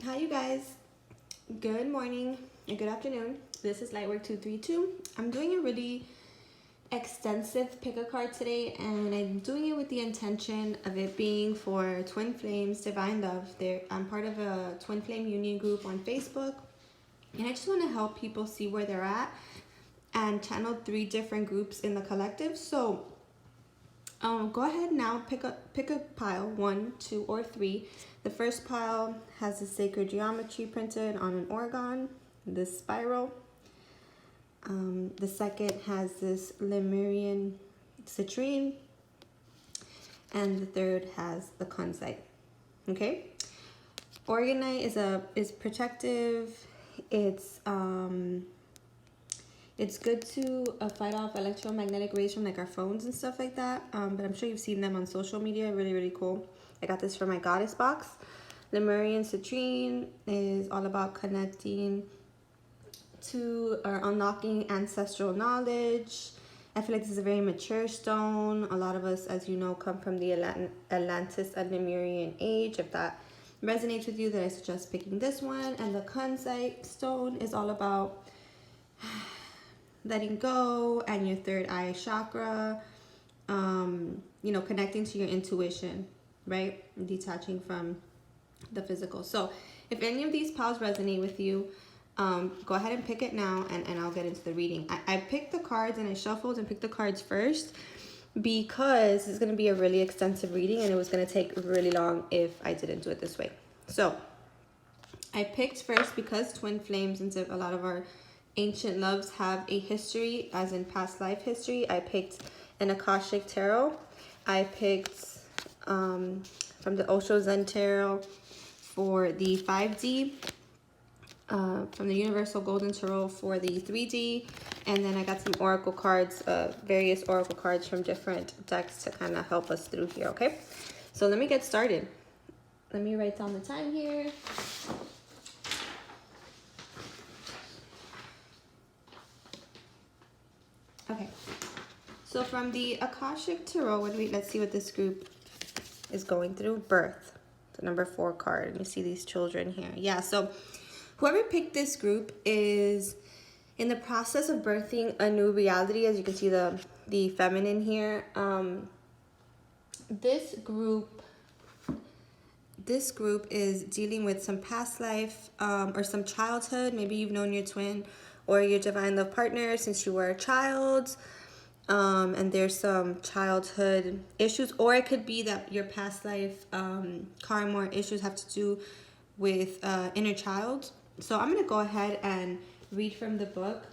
Hi you guys, good morning and good afternoon. This is Lightwork 232. I'm doing a really extensive pick a card today, and I'm doing it with the intention of it being for Twin Flames Divine Love. I'm part of a Twin Flame Union group on Facebook, and I just want to help people see where they're at and channel 3 different groups in the collective. So go ahead now, pick a pile, 1, 2, or 3. The first pile has the sacred geometry printed on an organ, this spiral. The second has this Lemurian citrine, and the third has the kunzite. Okay, organite is protective. It's good to fight off electromagnetic rays from like our phones and stuff like that. But I'm sure you've seen them on social media. Really, really cool. I got this from my goddess box. Lemurian citrine is all about connecting to or unlocking ancestral knowledge. I feel like this is a very mature stone. A lot of us, as you know, come from the Atlantis and Lemurian age. If that resonates with you, then I suggest picking this one. And the kunzite stone is all about letting go and your third eye chakra, connecting to your intuition, right? Detaching from the physical. So if any of these piles resonate with you, go ahead and pick it now, and I'll get into the reading. I picked the cards and I shuffled and picked the cards first because it's going to be a really extensive reading and it was going to take really long if I didn't do it this way. So I picked first because Twin Flames, and a lot of our ancient loves have a history, as in past life history. I picked an Akashic Tarot. I picked from the Osho Zen Tarot for the 5D, from the Universal Golden Tarot for the 3D, and then I got some oracle cards, various oracle cards from different decks to kind of help us through here, okay? So let me get started. Let me write down the time here. Okay, so from the Akashic Tarot, let's see what this group is going through. Birth, the number 4 card. And you see these children here. Yeah, so whoever picked this group is in the process of birthing a new reality. As you can see the feminine here. This group is dealing with some past life or some childhood. Maybe you've known your twin or your divine love partner since you were a child, and there's some childhood issues, or it could be that your past life karma or issues have to do with inner child. So I'm going to go ahead and read from the book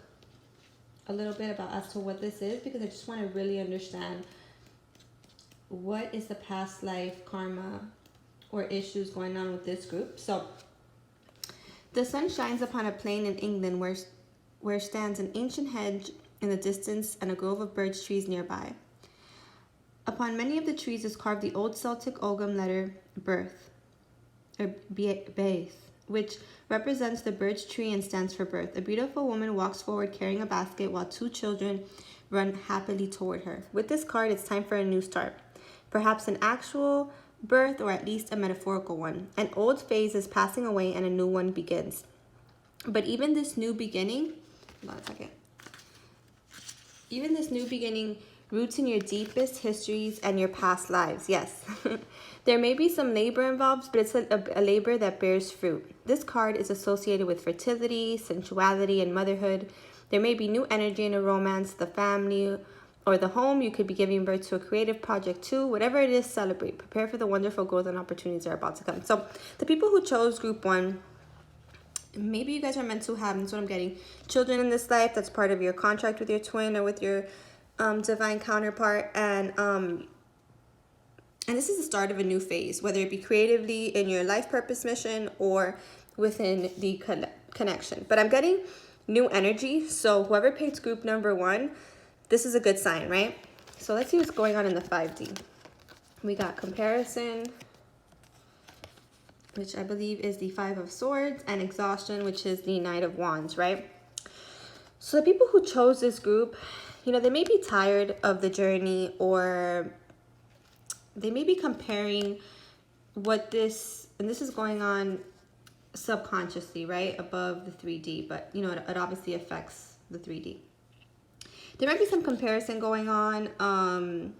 a little bit about as to what this is, because I just want to really understand what is the past life karma or issues going on with this group. So the sun shines upon a plain in England where stands an ancient hedge in the distance and a grove of birch trees nearby. Upon many of the trees is carved the old Celtic Ogham letter birth, or Beith, which represents the birch tree and stands for birth. A beautiful woman walks forward carrying a basket while 2 children run happily toward her. With this card, it's time for a new start. Perhaps an actual birth, or at least a metaphorical one. An old phase is passing away and a new one begins. But even this new beginning, hold on a second. Even this new beginning roots in your deepest histories and your past lives. Yes. There may be some labor involved, but it's a labor that bears fruit. This card is associated with fertility, sensuality, and motherhood. There may be new energy in a romance, the family, or the home. You could be giving birth to a creative project too. Whatever it is, celebrate. Prepare for the wonderful growth and opportunities that are about to come. So the people who chose group 1, maybe you guys are meant to have, that's what I'm getting, children in this life. That's part of your contract with your twin or with your divine counterpart. And this is the start of a new phase, whether it be creatively in your life purpose mission or within the connection. But I'm getting new energy. So whoever picked group number 1, this is a good sign, right? So let's see what's going on in the 5D. We got comparison, which I believe is the 5 of Swords, and exhaustion, which is the Knight of Wands, right? So the people who chose this group, they may be tired of the journey, or they may be comparing what this, and this is going on subconsciously, right, above the 3D, but you know, it obviously affects the 3D. There might be some comparison going on,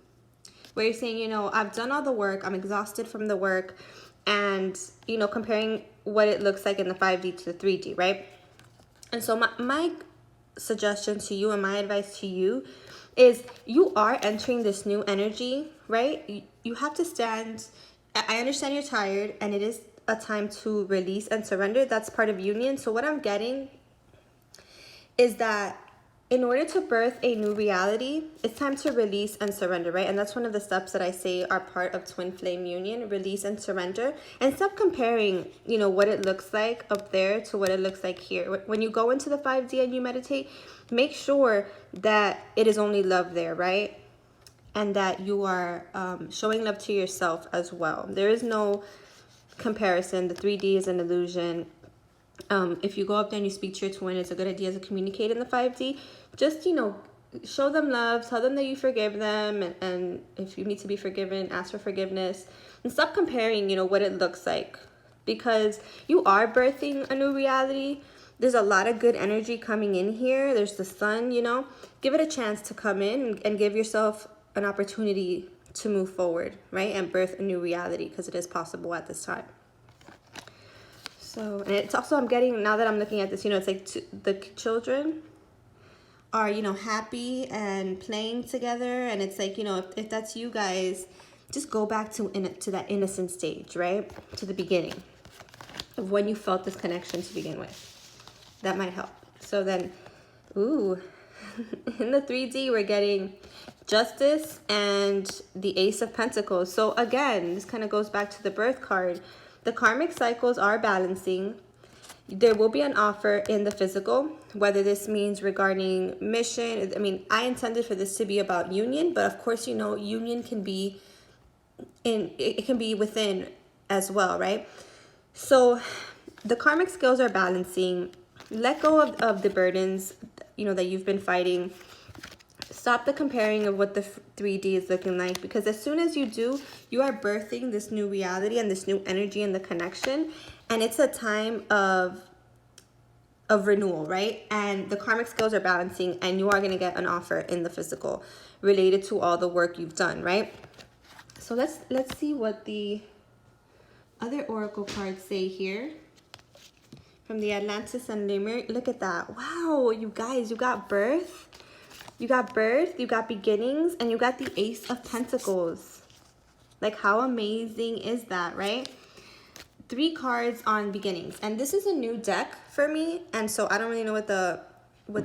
where you're saying, you know, I've done all the work, I'm exhausted from the work, and, you know, comparing what it looks like in the 5D to the 3D, right? And so my suggestion to you and my advice to you is you are entering this new energy, right? You have to stand. I understand you're tired and it is a time to release and surrender. That's part of union. So what I'm getting is that in order to birth a new reality, it's time to release and surrender, right? And that's one of the steps that I say are part of twin flame union, release and surrender. And stop comparing, you know, what it looks like up there to what it looks like here. When you go into the 5D and you meditate, make sure that it is only love there, right? And that you are showing love to yourself as well. There is no comparison. The 3D is an illusion. If you go up there and you speak to your twin, it's a good idea to communicate in the 5D. Just, you know, show them love, tell them that you forgive them, and if you need to be forgiven, ask for forgiveness. And stop comparing, you know, what it looks like, because you are birthing a new reality. There's a lot of good energy coming in here. There's the sun, you know. Give it a chance to come in and give yourself an opportunity to move forward, right? And birth a new reality, because it is possible at this time. So, and it's also, I'm getting, now that I'm looking at this, you know, it's like the children are, you know, happy and playing together. And it's like, you know, if that's you guys, just go back to that innocent stage, right? To the beginning of when you felt this connection to begin with. That might help. So then, ooh, in the 3D, we're getting Justice and the Ace of Pentacles. So again, this kind of goes back to the birth card. The karmic cycles are balancing. There will be an offer in the physical, whether this means regarding mission. I mean, I intended for this to be about union, but of course, you know, union can be it can be within as well, right? So the karmic scales are balancing. Let go of the burdens, you know, that you've been fighting. Stop the comparing of what the 3D is looking like, because as soon as you do, you are birthing this new reality and this new energy and the connection, and it's a time of renewal, right? And the karmic scales are balancing, and you are going to get an offer in the physical related to all the work you've done, right? So let's see what the other oracle cards say here from the Atlantis and Lemur. Look at that. Wow, you guys, you got birth. You got birth, you got beginnings, and you got the Ace of Pentacles. Like, how amazing is that, right? 3 cards on beginnings. And this is a new deck for me, and so I don't really know what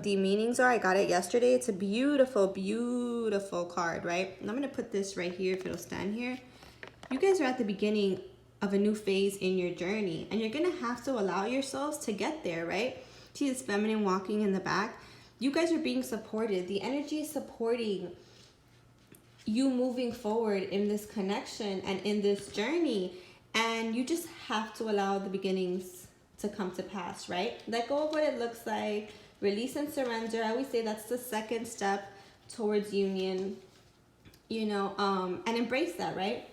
the meanings are. I got it yesterday. It's a beautiful, beautiful card, right? And I'm going to put this right here if it'll stand here. You guys are at the beginning of a new phase in your journey, and you're going to have to allow yourselves to get there, right? See this feminine walking in the back? You guys are being supported. The energy is supporting you moving forward in this connection and in this journey. And you just have to allow the beginnings to come to pass, right? Let go of what it looks like. Release and surrender. I always say that's the second step towards union, you know, and embrace that, right?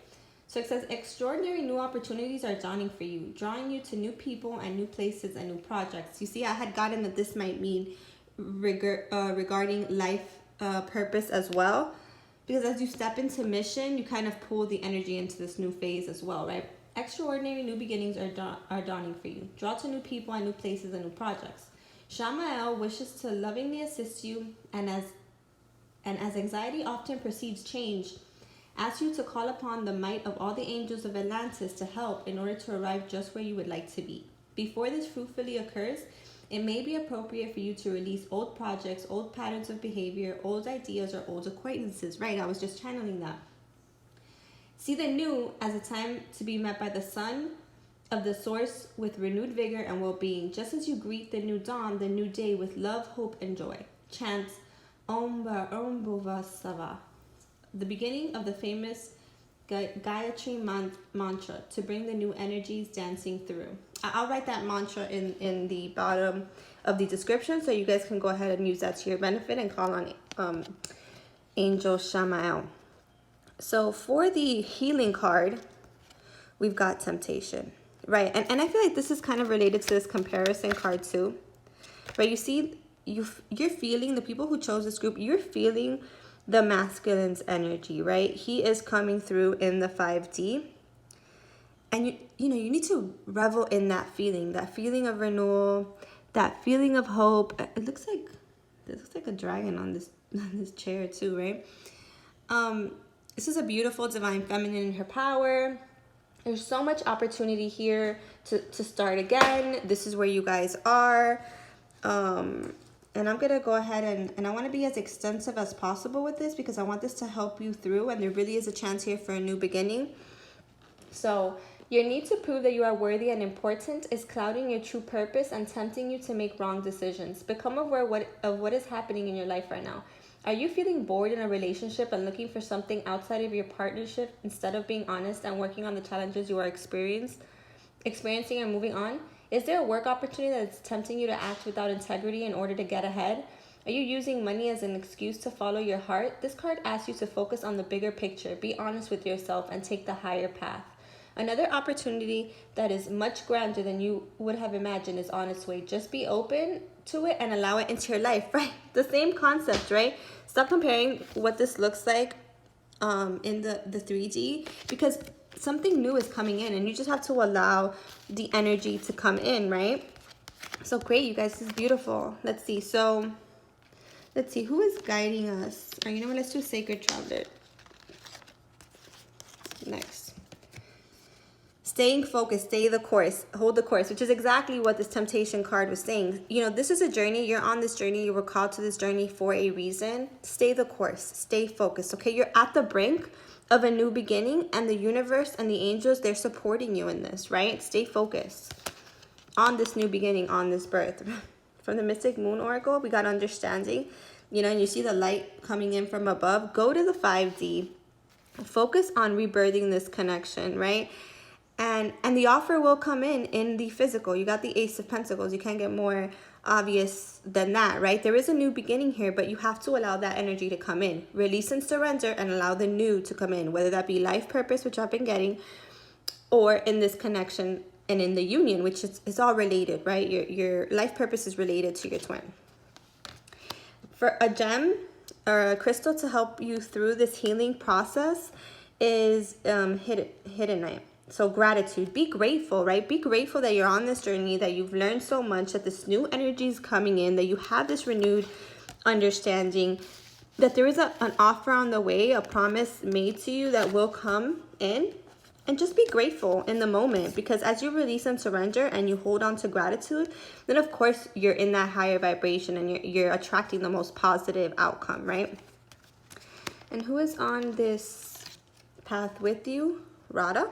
So it says, extraordinary new opportunities are dawning for you, drawing you to new people and new places and new projects. You see, I had gotten that this might mean regarding life purpose as well, because as you step into mission, you kind of pull the energy into this new phase as well, right? Extraordinary new beginnings are dawning for you. Draw to new people and new places and new projects. Shamael wishes to lovingly assist you, and as anxiety often precedes change, asks you to call upon the might of all the angels of Atlantis to help in order to arrive just where you would like to be. Before this fruitfully occurs, it may be appropriate for you to release old projects, old patterns of behavior, old ideas, or old acquaintances. Right, I was just channeling that. See the new as a time to be met by the sun of the source with renewed vigor and well-being, just as you greet the new dawn, the new day, with love, hope, and joy. Chant Bhur Bhuva Svaha, the beginning of the famous Gayatri mantra, to bring the new energies dancing through. I'll write that mantra in the bottom of the description, so you guys can go ahead and use that to your benefit and call on Angel Shamael. So for the healing card, we've got temptation. right? And I feel like this is kind of related to this comparison card too, right? You see, you're feeling, the people who chose this group, you're feeling the masculine's energy, right? He is coming through in the 5D. And you know, you need to revel in that feeling of renewal, that feeling of hope. It looks like, this looks like a dragon on this on this chair too, right? This is a beautiful divine feminine in her power. There's so much opportunity here to start again. This is where you guys are. And I'm going to go ahead and I want to be as extensive as possible with this because I want this to help you through. And there really is a chance here for a new beginning. So your need to prove that you are worthy and important is clouding your true purpose and tempting you to make wrong decisions. Become aware of what is happening in your life right now. Are you feeling bored in a relationship and looking for something outside of your partnership instead of being honest and working on the challenges you are experiencing and moving on? Is there a work opportunity that's tempting you to act without integrity in order to get ahead? Are you using money as an excuse to follow your heart? This card asks you to focus on the bigger picture, be honest with yourself, and take the higher path. Another opportunity that is much grander than you would have imagined is on its way. Just be open to it and allow it into your life, right? The same concept, right? Stop comparing what this looks like in the 3D because something new is coming in and you just have to allow the energy to come in, right? So great, you guys, this is beautiful. Let's see. So let's see who is guiding us. Or you know what? Let's do Sacred Traveler next. Staying focused, stay the course, hold the course, which is exactly what this temptation card was saying. You know, this is a journey. You're on this journey. You were called to this journey for a reason. Stay the course, stay focused, okay? You're at the brink of a new beginning and the universe and the angels, they're supporting you in this, right? Stay focused on this new beginning, on this birth. From the Mystic Moon Oracle, we got understanding, you know, and you see the light coming in from above. Go to the 5D. Focus on rebirthing this connection, right? And the offer will come in the physical. You got the Ace of Pentacles. You can't get more obvious than that, right? There is a new beginning here, but you have to allow that energy to come in. Release and surrender and allow the new to come in, whether that be life purpose, which I've been getting, or in this connection and in the union, which is all related, right? Your life purpose is related to your twin. For a gem or a crystal to help you through this healing process is hiddenite. So gratitude, be grateful, right? Be grateful that you're on this journey, that you've learned so much, that this new energy is coming in, that you have this renewed understanding, that there is an offer on the way, a promise made to you that will come in. And just be grateful in the moment, because as you release and surrender and you hold on to gratitude, then of course you're in that higher vibration and you're attracting the most positive outcome, right? And who is on this path with you? Radha.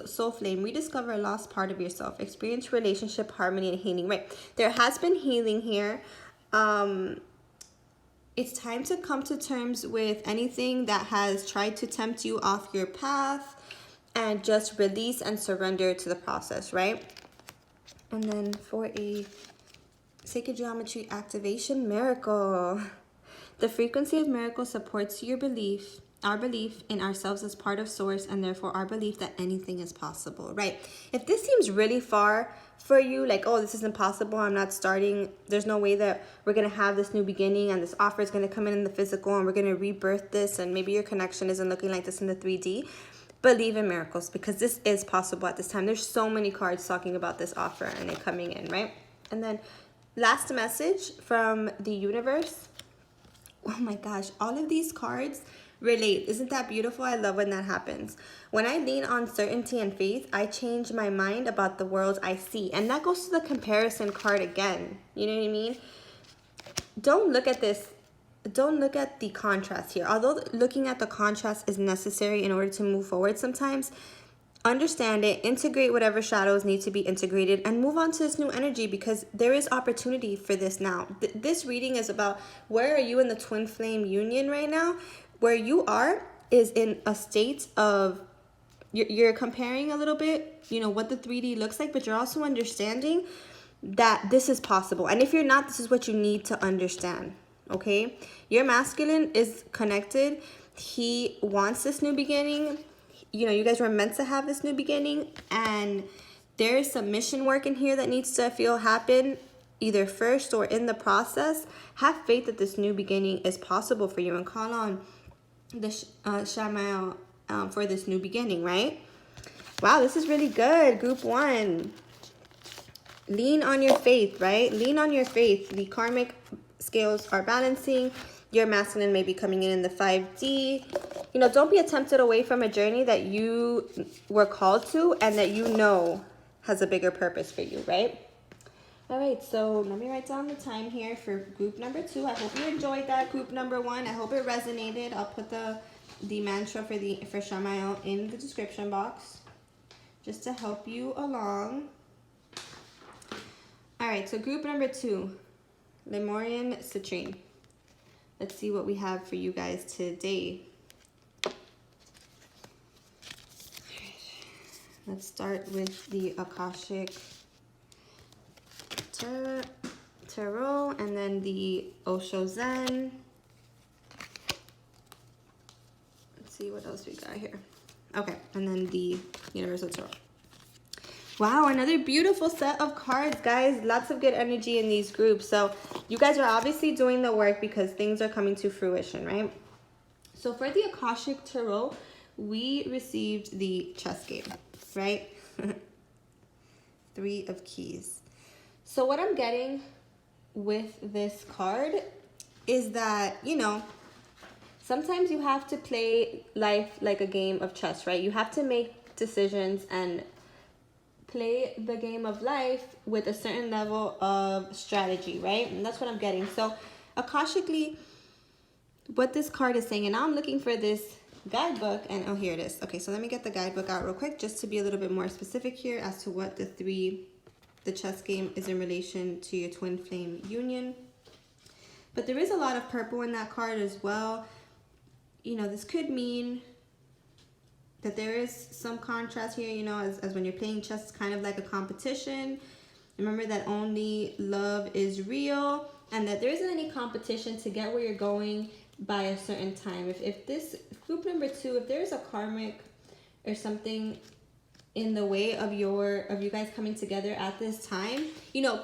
Soul flame, rediscover a lost part of yourself, experience relationship harmony and healing, right? There has been healing here. It's time to come to terms with anything that has tried to tempt you off your path and just release and surrender to the process, right? And then for a sacred geometry activation, miracle. The frequency of miracle supports your belief, our belief in ourselves as part of source, and therefore our belief that anything is possible, right? If this seems really far for you, like, oh, this is impossible, I'm not starting, there's no way that we're going to have this new beginning and this offer is going to come in the physical and we're going to rebirth this, and maybe your connection isn't looking like this in the 3D, believe in miracles, because this is possible at this time. There's so many cards talking about this offer and it coming in, right? And then last message from the universe. Oh my gosh, all of these cards relate. Isn't that beautiful? I love when that happens. When I lean on certainty and faith, I change my mind about the world I see. And that goes to the comparison card again. You know what I mean? Don't look at this. Don't look at the contrast here. Although looking at the contrast is necessary in order to move forward sometimes, understand it, integrate whatever shadows need to be integrated, and move on to this new energy, because there is opportunity for this now. This reading is about where are you in the twin flame union right now. Where you are is in a state of, you're comparing a little bit, you know, what the 3D looks like, but you're also understanding that this is possible. And if you're not, this is what you need to understand, okay? Your masculine is connected. He wants this new beginning. you guys were meant to have this new beginning, and there's some mission work in here that needs to happen either first or in the process. Have faith that this new beginning is possible for you and call on the Shamael for this new beginning, right? Wow, this is really good. Group 1. Lean on your faith, right? Lean on your faith. The karmic scales are balancing. Your masculine may be coming in the 5D. Don't be tempted away from a journey that you were called to and that has a bigger purpose for you, right? All right, so let me write down the time here for group number 2. I hope you enjoyed that. Group number 1, I hope it resonated. I'll put the mantra for Shamael in the description box just to help you along. All right, so group number 2, Lemurian Citrine. Let's see what we have for you guys today. All right. Let's start with the Akashic Tarot and then the Osho Zen. Let's see what else we got here. Okay, and then the Universal Tarot. Wow, another beautiful set of cards, guys. Lots of good energy in these groups. So you guys are obviously doing the work because things are coming to fruition, right? So for the Akashic Tarot, we received the chess game, right? 3 of Keys. So what I'm getting with this card is that, sometimes you have to play life like a game of chess, right? You have to make decisions and play the game of life with a certain level of strategy, right? And that's what I'm getting. So Akashically, what this card is saying, and now I'm looking for this guidebook, and oh, here it is. Okay, so let me get the guidebook out real quick just to be a little bit more specific here as to what the chess game is in relation to your twin flame union. But there is a lot of purple in that card as well. This could mean that there is some contrast here, as when you're playing chess, it's kind of like a competition. Remember that only love is real, and that there isn't any competition to get where you're going by a certain time. If this group number 2, if there's a karmic or something in the way of you guys coming together at this time,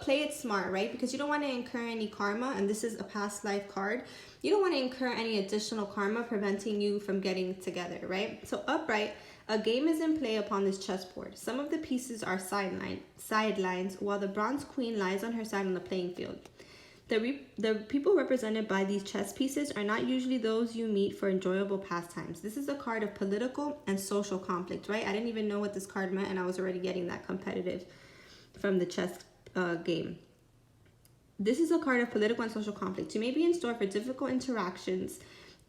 play it smart, right? Because you don't want to incur any karma, and this is a past life card. You don't want to incur any additional karma preventing you from getting together, right? So upright, a game is in play upon this chessboard. Some of the pieces are sidelines, while the bronze queen lies on her side on the playing field. The people represented by these chess pieces are not usually those you meet for enjoyable pastimes. This is a card of political and social conflict, right? I didn't even know what this card meant, and I was already getting that competitive from the chess game. This is a card of political and social conflict. You may be in store for difficult interactions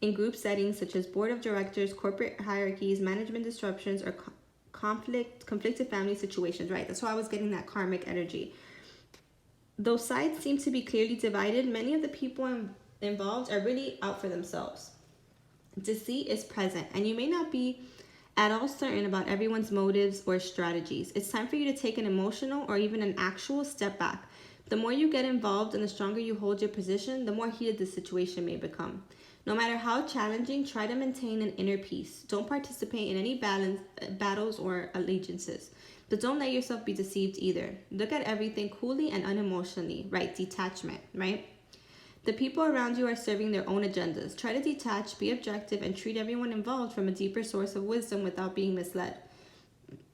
in group settings such as board of directors, corporate hierarchies, management disruptions, or conflicted family situations, right? That's why I was getting that karmic energy. Though sides seem to be clearly divided, many of the people involved are really out for themselves. Deceit is present, and you may not be at all certain about everyone's motives or strategies. It's time for you to take an emotional or even an actual step back. The more you get involved and the stronger you hold your position, the more heated the situation may become. No matter how challenging, try to maintain an inner peace. Don't participate in any battles or allegiances. But don't let yourself be deceived either. Look at everything coolly and unemotionally, right? Detachment, right? The people around you are serving their own agendas. Try to detach, be objective, and treat everyone involved from a deeper source of wisdom without being misled.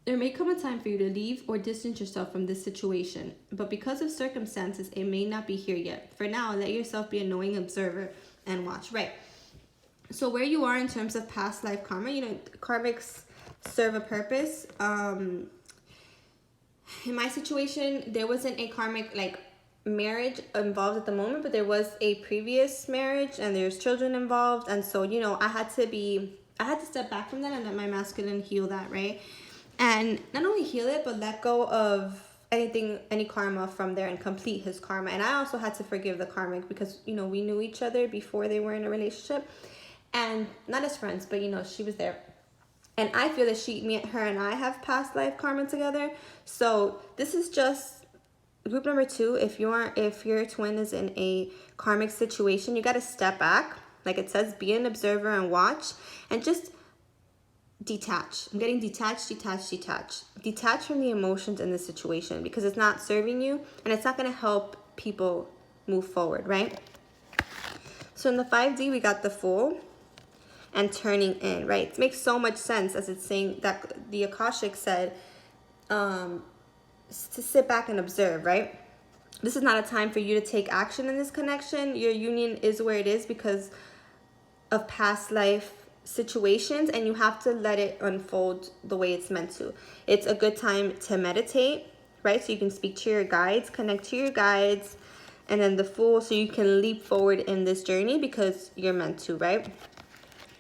There may come a time for you to leave or distance yourself from this situation, but because of circumstances, it may not be here yet. For now, let yourself be a knowing observer and watch, right? So where you are in terms of past life karma, karmics serve a purpose. In my situation, there wasn't a karmic marriage involved at the moment, but there was a previous marriage and there's children involved, and so I had to step back from that and let my masculine heal that, right? And not only heal it, but let go of any karma from there and complete his karma. And I also had to forgive the karmic because we knew each other before they were in a relationship, and not as friends, but she was there. And I feel that her and I have past life karma together. So this is just group number 2. If your twin is in a karmic situation, you got to step back. Like it says, be an observer and watch. And just detach. I'm getting detached. Detach from the emotions in the situation because it's not serving you and it's not going to help people move forward, right? So in the 5D, we got the Fool and turning in, right? It makes so much sense as it's saying that the Akashic said to sit back and observe, right? This is not a time for you to take action in this connection. Your union is where it is because of past life situations, and you have to let it unfold the way it's meant to. It's a good time to meditate, right? So you can speak to your guides, connect to your guides, and then the Fool, so you can leap forward in this journey because you're meant to, right?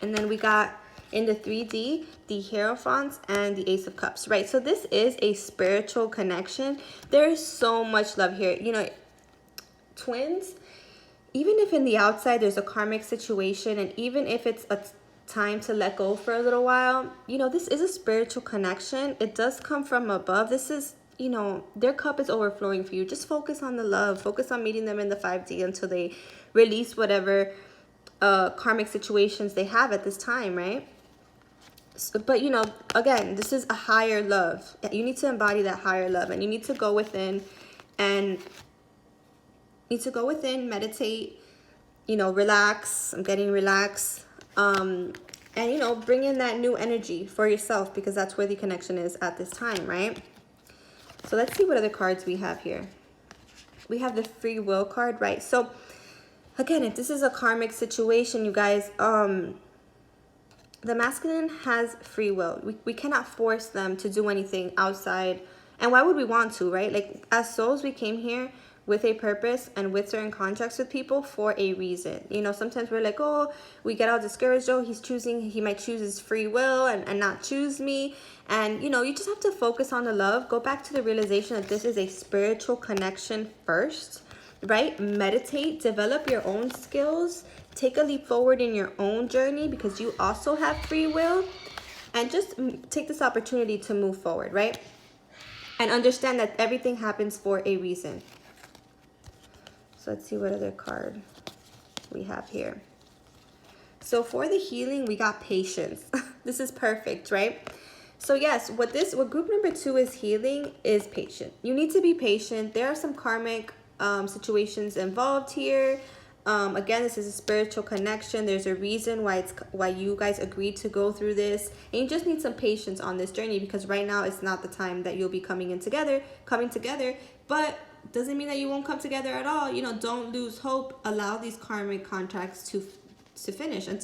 And then we got in the 3D, the Hierophants and the Ace of Cups, right? So this is a spiritual connection. There is so much love here. You know, twins, even if in the outside there's a karmic situation, and even if it's a time to let go for a little while, you know, this is a spiritual connection. It does come from above. This is, you know, their cup is overflowing for you. Just focus on the love. Focus on meeting them in the 5D until they release whatever karmic situations they have at this time, right? So, but, you know, again, this is a higher love. You need to embody that higher love, and you need to go within and meditate, you know, relax. I'm getting relaxed. And, you know, bring in that new energy for yourself because that's where the connection is at this time, right? So let's see what other cards we have here. We have the Free Will card, right? So again, if this is a karmic situation, you guys, the masculine has free will. We cannot force them to do anything outside. And why would we want to, right? Like, as souls, we came here with a purpose and with certain contracts with people for a reason. You know, sometimes we're like, oh, we get all discouraged. Oh, he might choose his free will and not choose me. And, you know, you just have to focus on the love. Go back to the realization that this is a spiritual connection first, right? Meditate, develop your own skills, take a leap forward in your own journey because you also have free will, and just take this opportunity to move forward, right? And understand that everything happens for a reason. So let's see what other card we have here. So for the healing, we got patience. This is perfect, right? So yes, what group number 2 is healing is patient. You need to be patient. There are some karmic situations involved here. Again, this is a spiritual connection. There's a reason why you guys agreed to go through this, and you just need some patience on this journey because right now it's not the time that you'll be coming together. But doesn't mean that you won't come together at all. You know, don't lose hope. Allow these karmic contracts to finish and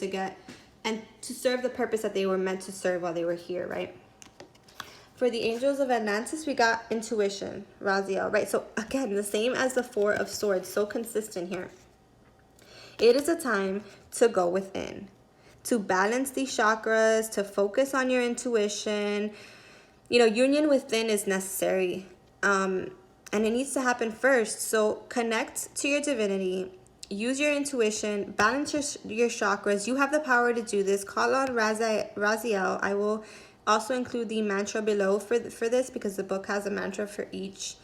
to serve the purpose that they were meant to serve while they were here, right? For the Angels of Atlantis, we got intuition, Raziel, right? So again, the same as the 4 of Swords, so consistent here. It is a time to go within, to balance these chakras, to focus on your intuition. You know, union within is necessary, and it needs to happen first. So connect to your divinity, use your intuition, balance your chakras. You have the power to do this. Call on Raziel. I will also include the mantra below for this because the book has a mantra for each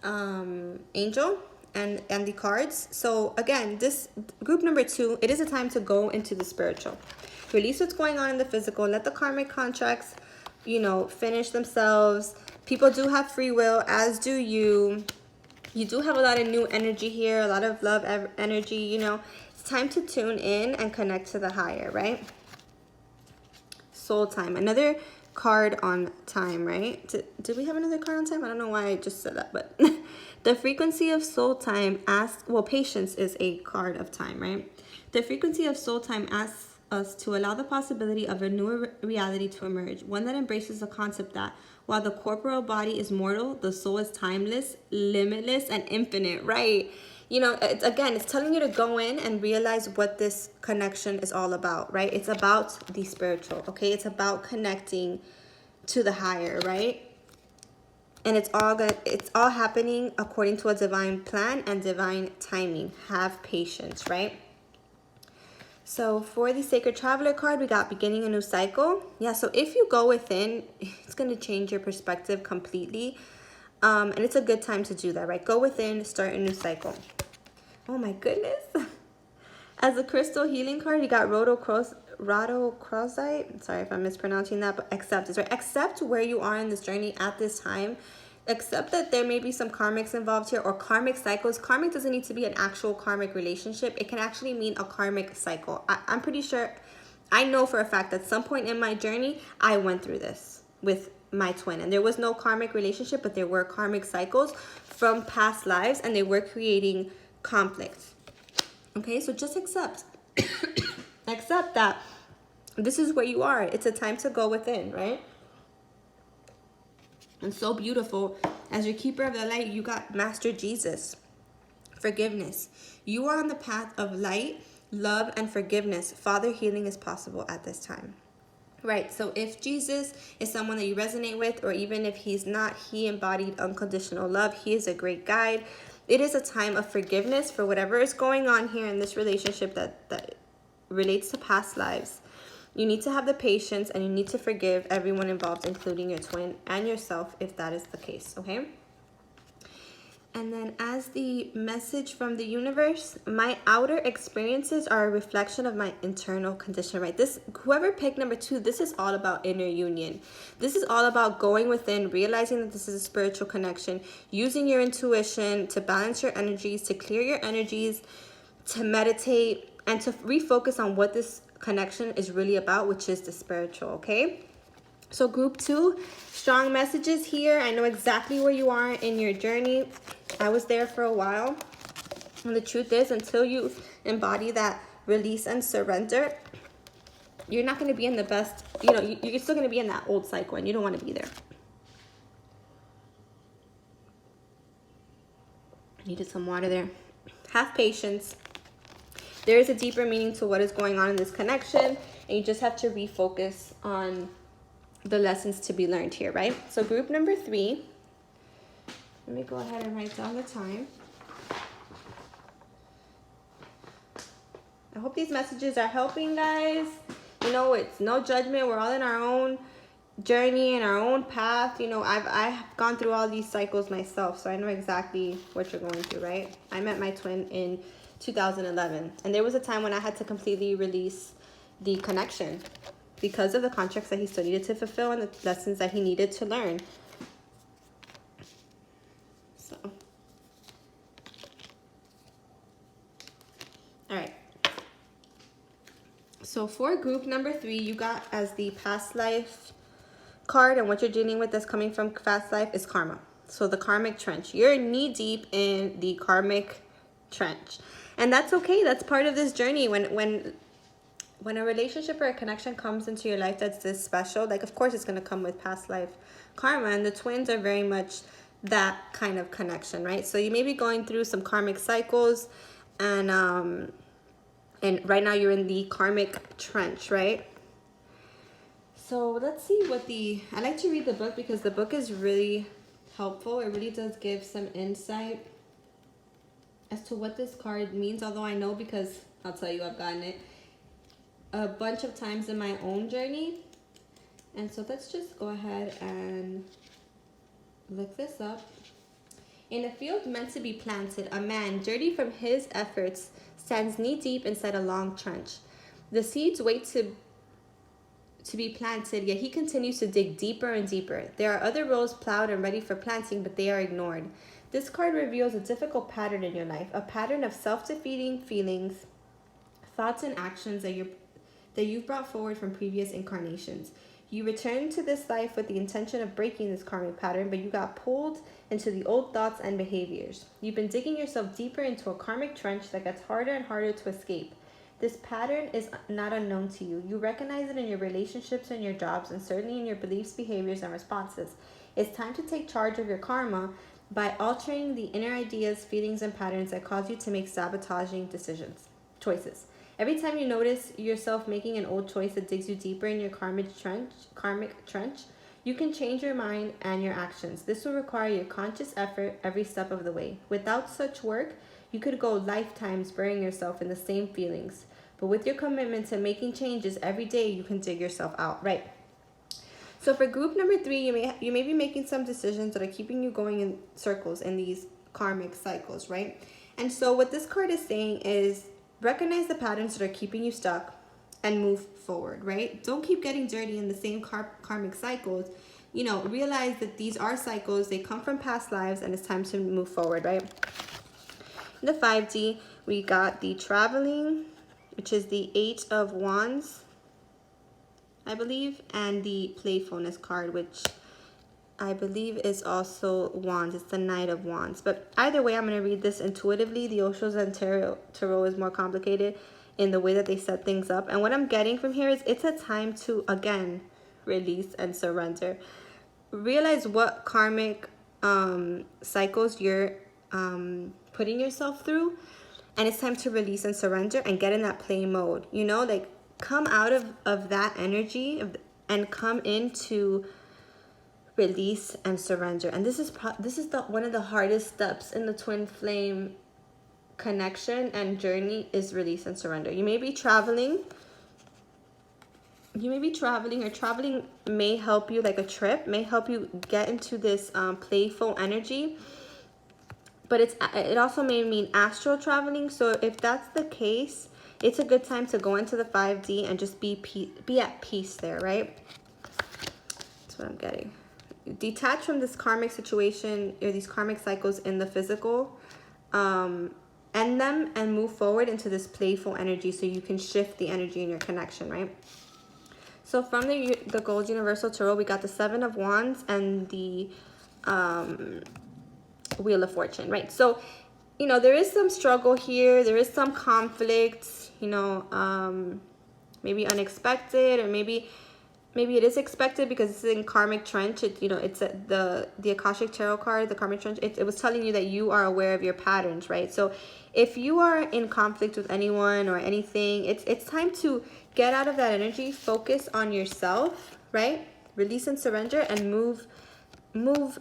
angel and the cards. So again, this group number 2, it is a time to go into the spiritual. Release what's going on in the physical. Let the karmic contracts, you know, finish themselves. People do have free will, as do you. You do have a lot of new energy here, a lot of love energy, you know. It's time to tune in and connect to the higher, right? Soul time. Another card on time, right? Did we have another card on time? I don't know why I just said that, but the frequency of soul time asks, well, patience is a card of time, right? The frequency of soul time asks us to allow the possibility of a newer reality to emerge, one that embraces the concept that while the corporeal body is mortal, the soul is timeless, limitless, and infinite, right? You know, it's telling you to go in and realize what this connection is all about, right? It's about the spiritual, okay? It's about connecting to the higher, right? And it's all happening according to a divine plan and divine timing. Have patience, right? So for the Sacred Traveler card, we got beginning a new cycle. Yeah, so if you go within, it's going to change your perspective completely. And it's a good time to do that, right? Go within, start a new cycle. Oh my goodness. As a crystal healing card, you got Rhodochrosite. Sorry if I'm mispronouncing that, but accept is right. Accept where you are in this journey at this time. Accept that there may be some karmics involved here or karmic cycles. Karmic doesn't need to be an actual karmic relationship. It can actually mean a karmic cycle. I'm pretty sure, I know for a fact that at some point in my journey, I went through this with my twin. And there was no karmic relationship, but there were karmic cycles from past lives, and they were creating conflict. Okay, so just accept. Accept that this is where you are. It's a time to go within, right? And so beautiful. As your keeper of the light, you got Master Jesus. Forgiveness. You are on the path of light, love, and forgiveness. Father, healing is possible at this time. Right, so if Jesus is someone that you resonate with, or even if he's not, he embodied unconditional love. He is a great guide. It is a time of forgiveness for whatever is going on here in this relationship that relates to past lives. You need to have the patience, and you need to forgive everyone involved, including your twin and yourself, if that is the case, okay? And then as the message from the universe, my outer experiences are a reflection of my internal condition, right? This, whoever picked number 2, this is all about inner union. This is all about going within, realizing that this is a spiritual connection, using your intuition to balance your energies, to clear your energies, to meditate, and to refocus on what this connection is really about, which is the spiritual, okay? So group 2, strong messages here. I know exactly where you are in your journey. I was there for a while. And the truth is, until you embody that release and surrender, you're not going to be in the best, you're still going to be in that old cycle, and you don't want to be there. Needed some water there. Have patience. There is a deeper meaning to what is going on in this connection, and you just have to refocus on the lessons to be learned here, right? So group number 3, let me go ahead and write down the time. I hope these messages are helping, guys. It's no judgment. We're all in our own journey and our own path. I've gone through all these cycles myself, so I know exactly what you're going through, right? I met my twin in 2011, and there was a time when I had to completely release the connection because of the contracts that he still needed to fulfill and the lessons that he needed to learn. So, all right. So for group number 3, you got as the past life card, and what you're dealing with that's coming from past life is karma. So the karmic trench. You're knee deep in the karmic trench, and that's okay. That's part of this journey. When a relationship or a connection comes into your life that's this special, like, of course it's going to come with past life karma, and the twins are very much that kind of connection, right? So you may be going through some karmic cycles, and right now you're in the karmic trench, right? So let's see I like to read the book because the book is really helpful. It really does give some insight as to what this card means, although I know, because I'll tell you, I've gotten it a bunch of times in my own journey. And so let's just go ahead and look this up. In a field meant to be planted, a man, dirty from his efforts, stands knee-deep inside a long trench. The seeds wait to be planted, yet he continues to dig deeper and deeper. There are other rows plowed and ready for planting, but they are ignored. This card reveals a difficult pattern in your life, a pattern of self-defeating feelings, thoughts, and actions that you've brought forward from previous incarnations. You returned to this life with the intention of breaking this karmic pattern, but you got pulled into the old thoughts and behaviors. You've been digging yourself deeper into a karmic trench that gets harder and harder to escape. This pattern is not unknown to you. You recognize it in your relationships and your jobs, and certainly in your beliefs, behaviors, and responses. It's time to take charge of your karma by altering the inner ideas, feelings, and patterns that cause you to make sabotaging choices. Every time you notice yourself making an old choice that digs you deeper in your karmic trench, you can change your mind and your actions. This will require your conscious effort every step of the way. Without such work, you could go lifetimes burying yourself in the same feelings. But with your commitment to making changes every day, you can dig yourself out, right? So for group number 3, you may be making some decisions that are keeping you going in circles in these karmic cycles, right? And so what this card is saying is, recognize the patterns that are keeping you stuck. and move forward, right? Don't keep getting dirty in the same karmic cycles. You know, realize that these are cycles, they come from past lives, and it's time to move forward, right? In the 5D, we got the traveling, which is the 8 of Wands, I believe, and the playfulness card, which I believe is also Wands. It's the Knight of Wands. But either way, I'm going to read this intuitively. The Osho and Tarot is more complicated in the way that they set things up. And what I'm getting from here is it's a time to, again, release and surrender. Realize what karmic cycles you're putting yourself through. And it's time to release and surrender and get in that play mode. You know, like come out of that energy and come into release and surrender. And this is one of the hardest steps in the twin flame connection and journey is release and surrender. You may be traveling, or traveling may help you, like a trip may help you get into this playful energy, but it also may mean astral traveling. So if that's the case, it's a good time to go into the 5D and just be at peace there, right? That's what I'm getting. Detach from this karmic situation or these karmic cycles in the physical, end them and move forward into this playful energy so you can shift the energy in your connection, right? So from the Gold Universal Tarot, we got the 7 of Wands and the Wheel of Fortune, right? So, you know, there is some struggle here. There is some conflict, you know, maybe unexpected, or maybe it is expected because it's in karmic trench. You know, it's the Akashic Tarot card, the karmic trench. It was telling you that you are aware of your patterns, right? So if you are in conflict with anyone or anything, it's time to get out of that energy, focus on yourself, right? Release and surrender and move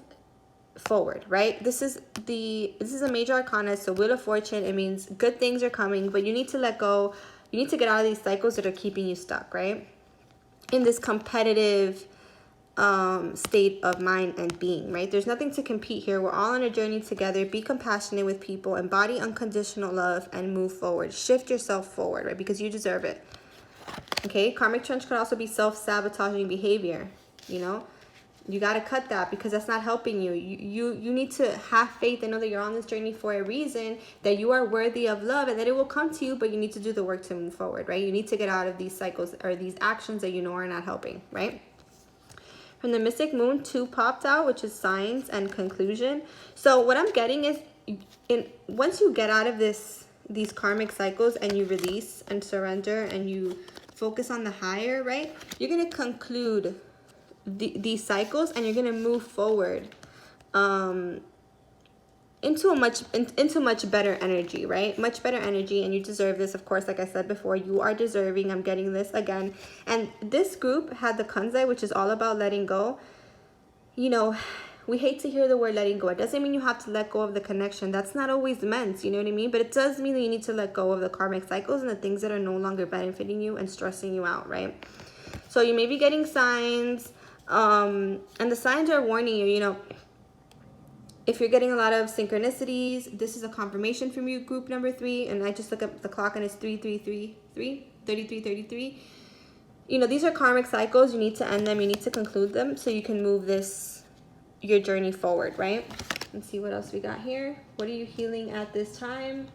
forward, right? This is a major arcana. So Wheel of Fortune, it means good things are coming, but you need to let go. You need to get out of these cycles that are keeping you stuck, right? In this competitive state of mind and being, right? There's nothing to compete here. We're all on a journey together. Be compassionate with people, embody unconditional love, and move forward. Shift yourself forward, right? Because you deserve it. Okay, karmic trench could also be self-sabotaging behavior. You know, you got to cut that because that's not helping you. You need to have faith and know that you're on this journey for a reason, that you are worthy of love and that it will come to you, but you need to do the work to move forward, right? You need to get out of these cycles or these actions that you know are not helping, right? From the Mystic Moon, 2 popped out, which is signs and conclusion. So what I'm getting is once you get out of these karmic cycles and you release and surrender and you focus on the higher, right? You're going to conclude these cycles and you're going to move forward into much better energy, right? Much better energy, and you deserve this. Of course, like I said before, you are deserving. I'm getting this again. And this group had the kunzite, which is all about letting go. You know, we hate to hear the word letting go. It doesn't mean you have to let go of the connection. That's not always meant, you know what I mean? But it does mean that you need to let go of the karmic cycles and the things that are no longer benefiting you and stressing you out, right? So you may be getting signs, and the signs are warning you, you know, if you're getting a lot of synchronicities, this is a confirmation from you, group number 3. And I just look up the clock and it's 3333. You know, these are karmic cycles. You need to end them. You need to conclude them so you can move your journey forward, right? Let's see what else we got here. What are you healing at this time?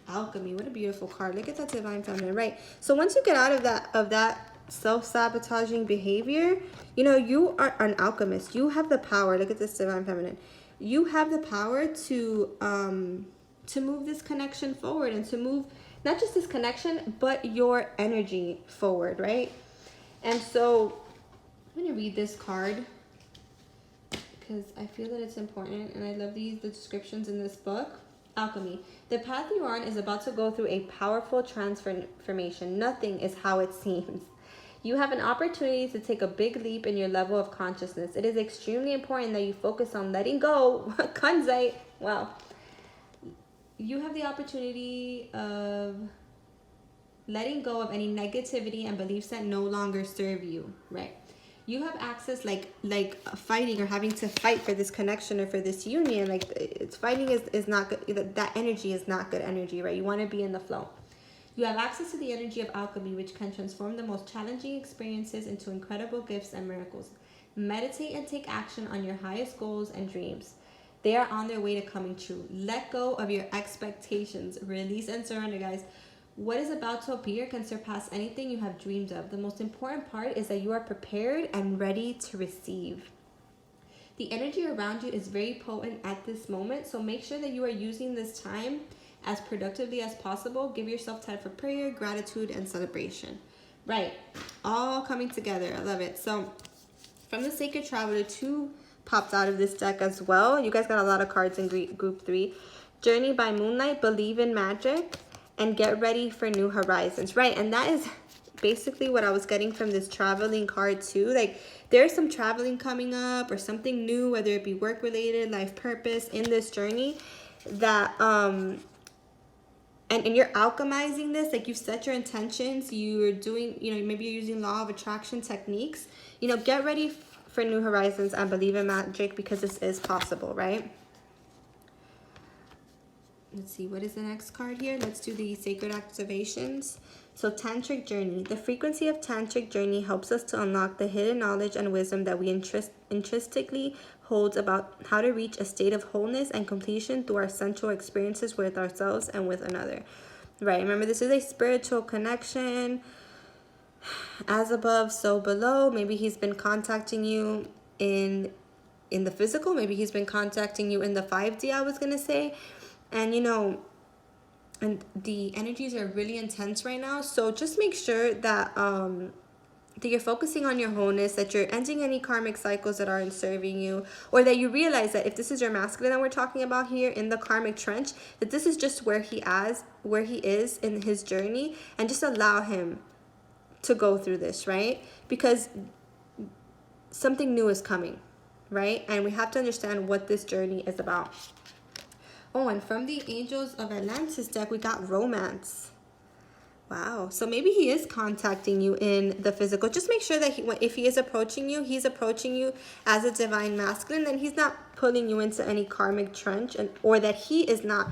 Alchemy. What a beautiful card. Look at that divine feminine, right? So once you get out of that self-sabotaging behavior, you know, you are an alchemist. You have the power. Look at this divine feminine. You have the power to move this connection forward and to move not just this connection but your energy forward, right? And so I'm going to read this card because I feel that it's important, and I love the descriptions in this book. Alchemy. The path you're on is about to go through a powerful transformation. Nothing is how it seems. You have an opportunity to take a big leap in your level of consciousness. It is extremely important that you focus on letting go. Kunzite. Wow. You have the opportunity of letting go of any negativity and beliefs that no longer serve you, right? You have access like fighting or having to fight for this connection or for this union. Like, it's fighting is not good. That energy is not good energy, right? You want to be in the flow. You have access to the energy of alchemy, which can transform the most challenging experiences into incredible gifts and miracles. Meditate and take action on your highest goals and dreams. They are on their way to coming true. Let go of your expectations. Release and surrender, guys. What is about to appear can surpass anything you have dreamed of. The most important part is that you are prepared and ready to receive. The energy around you is very potent at this moment, so make sure that you are using this time as productively as possible. Give yourself time for prayer, gratitude, and celebration. Right, all coming together. I love it. So from the Sacred Traveler, 2 popped out of this deck as well. You guys got a lot of cards in group 3. Journey by Moonlight, Believe in Magic, and Get Ready for New Horizons. Right, and that is basically what I was getting from this traveling card too. Like, there's some traveling coming up or something new, whether it be work related, life purpose in this journey that and you're alchemizing this. Like, you've set your intentions, you're doing, you know, maybe you're using law of attraction techniques. You know, get ready for new horizons and believe in magic, because this is possible, right? Let's see, what is the next card here? Let's do the sacred activations. So Tantric Journey. The frequency of Tantric Journey helps us to unlock the hidden knowledge and wisdom that we intrinsically hold about how to reach a state of wholeness and completion through our sensual experiences with ourselves and with another. Right, remember, this is a spiritual connection. As above, so below. Maybe he's been contacting you in the physical. Maybe he's been contacting you in the 5D, I was going to say. And, you know, and the energies are really intense right now. So just make sure that that you're focusing on your wholeness, that you're ending any karmic cycles that aren't serving you, or that you realize that if this is your masculine that we're talking about here in the karmic trench, that this is just where he is in his journey, and just allow him to go through this, right? Because something new is coming, right? And we have to understand what this journey is about. Oh, and from the Angels of Atlantis deck, we got romance. Wow. So maybe he is contacting you in the physical. Just make sure that if he is approaching you, he's approaching you as a divine masculine, and he's not pulling you into any karmic trench, or that he is not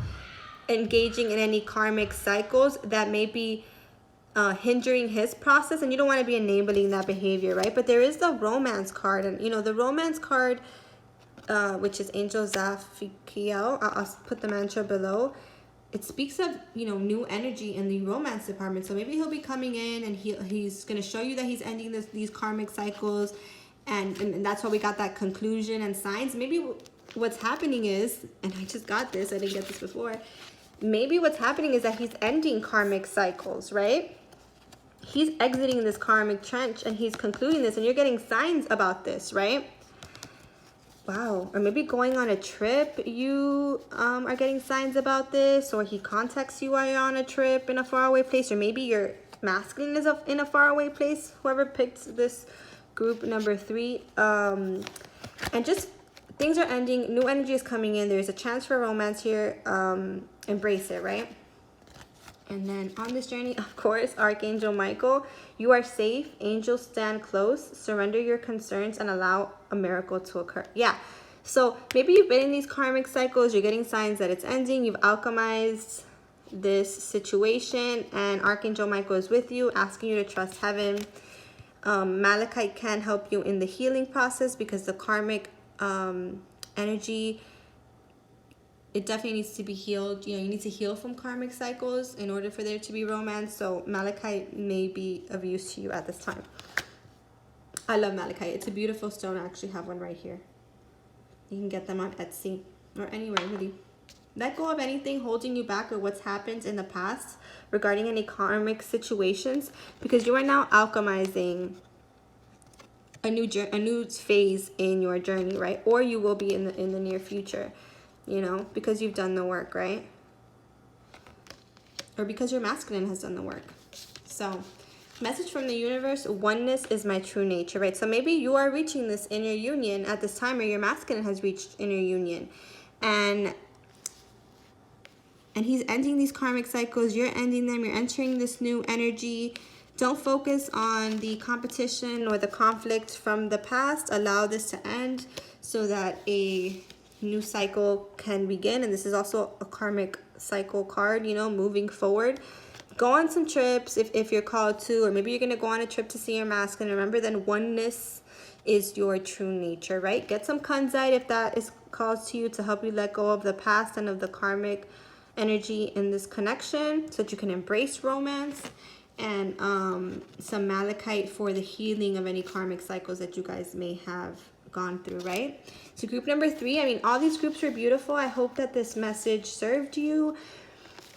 engaging in any karmic cycles that may be hindering his process, and you don't want to be enabling that behavior, right? But there is the romance card, and you know, the romance card, which is Angel Zaphikiel. I'll put the mantra below. It speaks of, you know, new energy in the romance department. So maybe he'll be coming in and he's going to show you that he's ending these karmic cycles. And that's why we got that conclusion and signs. Maybe what's happening is, and I just got this, I didn't get this before. Maybe what's happening is that he's ending karmic cycles, right? He's exiting this karmic trench and he's concluding this, and you're getting signs about this, right? Wow. Or maybe going on a trip, you are getting signs about this, or he contacts you while you're on a trip in a faraway place, or maybe your masculine is in a faraway place, whoever picked this group number 3. And just things are ending, new energy is coming in, there's a chance for romance here. Embrace it, right? And then on this journey, of course, Archangel Michael, you are safe. Angels stand close. Surrender your concerns and allow a miracle to occur. Yeah. So maybe you've been in these karmic cycles. You're getting signs that it's ending. You've alchemized this situation, and Archangel Michael is with you, asking you to trust heaven. Malachite can help you in the healing process, because the karmic energy, it definitely needs to be healed. You know, you need to heal from karmic cycles in order for there to be romance. So malachite may be of use to you at this time. I love malachite. It's a beautiful stone. I actually have one right here. You can get them on Etsy or anywhere, really. Let go of anything holding you back or what's happened in the past regarding any karmic situations, because you are now alchemizing a new phase in your journey, right? Or you will be in the near future. You know, because you've done the work, right? Or because your masculine has done the work. So, message from the universe: oneness is my true nature, right? So maybe you are reaching this inner union at this time, or your masculine has reached inner union. And he's ending these karmic cycles, you're ending them, you're entering this new energy. Don't focus on the competition or the conflict from the past. Allow this to end so that a new cycle can begin. And this is also a karmic cycle card, you know, moving forward. go on some trips if you're called to, or maybe you're going to go on a trip to see your masculine. Remember that oneness is your true nature, right? Get some kunzite if that is called to you, to help you let go of the past and of the karmic energy in this connection, so that you can embrace romance. And some malachite for the healing of any karmic cycles that you guys may have gone through, right? So group number 3, I mean, all these groups were beautiful. I hope that this message served you.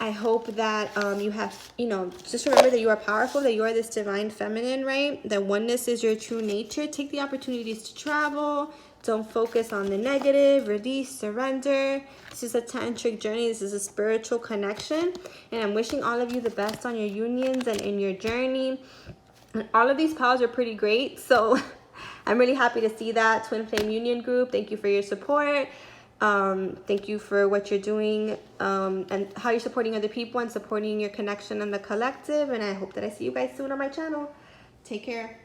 I hope that you have, you know, just remember that you are powerful, that you are this divine feminine, right? That oneness is your true nature. Take the opportunities to travel. Don't focus on the negative. Release, surrender. This is a tantric journey. This is a spiritual connection. And I'm wishing all of you the best on your unions and in your journey. And all of these piles are pretty great. So I'm really happy to see that. Twin Flame Union Group, thank you for your support. Thank you for what you're doing and how you're supporting other people and supporting your connection and the collective. And I hope that I see you guys soon on my channel. Take care.